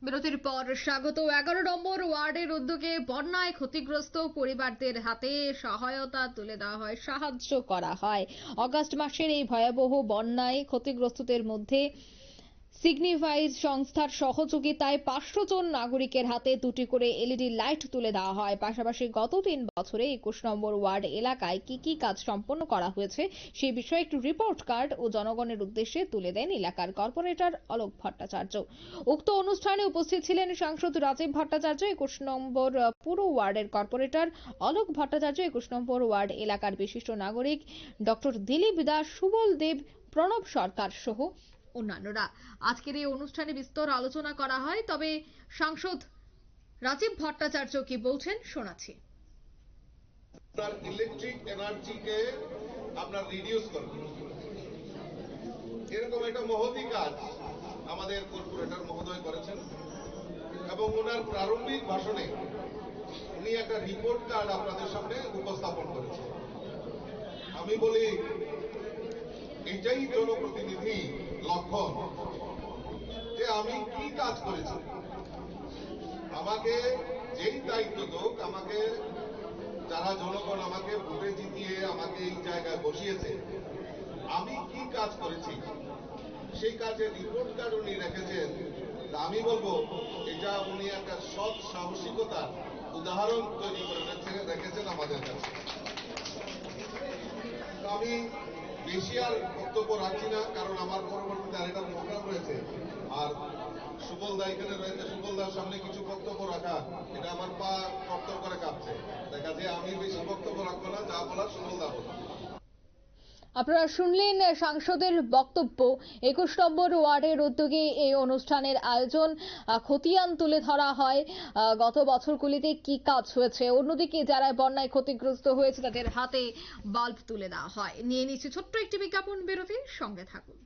বিরতির পর স্বাগত। 11 নম্বর ওয়ার্ডের উদ্যোগে বন্যায় ক্ষতিগ্রস্ত পরিবারদের হাতে সহায়তা তুলে দেওয়া হয়, সাহায্য করা হয়। অগাস্ট মাসের এই ভয়াবহ বন্যায় ক্ষতিগ্রস্তদের মধ্যে সিগনিফাইজ সংস্থার সহযোগিতায় 500 জন নাগরিকের হাতে দুটি করে এলইডি লাইট তুলে দেওয়া হয়। পাশাপাশি গত 3 বছরে 21 নম্বর ওয়ার্ড এলাকায় কি কি কাজ সম্পন্ন করা হয়েছে সেই বিষয়ে একটু রিপোর্ট কার্ড ও জনগণের উদ্দেশ্যে তুলে দেন এলাকার কর্পোরেটর অলোক ভট্টাচার্য। উক্ত অনুষ্ঠানে উপস্থিত ছিলেন সাংসদ রাজীব ভট্টাচার্য, 21 নম্বর পুরো ওয়ার্ডের কর্পোরেটর অলোক ভট্টাচার্য, 21 নম্বর ওয়ার্ড এলাকার বিশিষ্ট নাগরিক ডক্টর দিলীপ দাস, সুবল দেব, প্রণব সরকার সহ অন্যান্যরা। আজকের এই অনুষ্ঠানে বিস্তর আলোচনা করা হয়। তবে সাংসদ রাজীব ভট্টাচার্য কি বলছেন শোনাচ্ছি। আপনার ইলেকট্রিক এনার্জিকে আপনার রিডিউস করবে, এরকম একটা মহতি কাজ আমাদের কর্পোরেটর মহোদয় করেছেন এবং ওনার প্রারম্ভিক ভাষণে উনি একটা রিপোর্ট কার্ড আপনাদের সামনে উপস্থাপন করেছেন। আমি বলি এটাই জনপ্রতিনিধি লক্ষণ যে আমি কি কাজ করেছি। আমাকে যেই দায়িত্ব হোক, আমাকে যারা জনগণ আমাকে ভোটে জিতিয়ে আমাকে এই জায়গায় বসিয়েছে, আমি কি কাজ করেছি সেই কাজের রিপোর্ট কার্ড উনি রেখেছেন। আমি বলবো এটা উনি একটা সৎ সাহসিকতার উদাহরণ তৈরি করে রেখেছেন আমাদের কাছে। আমি বেশি আর বক্তব্য রাখছি না, কারণ আমার পরবর্তীতে আরেকটা প্রোগ্রাম রয়েছে। আর সুবল দা এখানে রয়েছে, সুবল দার সামনে কিছু বক্তব্য রাখা এটা আমার পা কর্তর করে কাঁপছে। দেখা যায় আমি বেশি বক্তব্য রাখবো না, যা বলার সুবল দা বলবো। আপনারা শুনলেন সাংসদের বক্তব্য। 21 নম্বর ওয়ার্ডের উদ্যোগে এই অনুষ্ঠানের আয়োজন, খতিয়ান তুলে ধরা হয় গত বছরগুলিতে কি কাজ হয়েছে। অন্যদিকে যারা বন্যায় ক্ষতিগ্রস্ত হয়েছে তাদের হাতে বাল্ব তুলে দেওয়া হয়। নিয়ে নিচ্ছে ছোট্ট একটি বিজ্ঞাপন বিরতি, সঙ্গে থাকুন।